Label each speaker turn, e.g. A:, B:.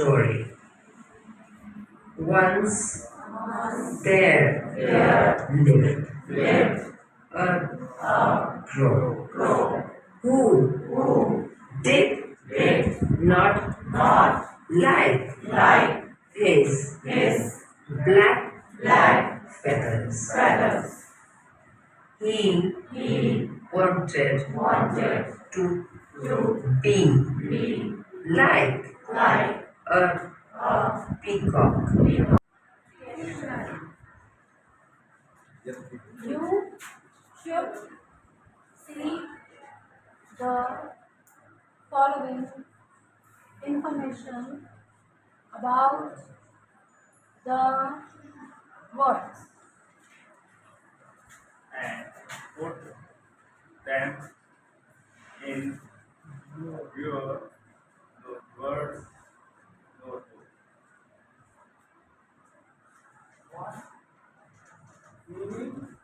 A: story. Once there lived a crow who did not like his black feathers. He wanted to be like a peacock.
B: You should see the following information about the words.
C: And put them in your words notebook. What meaning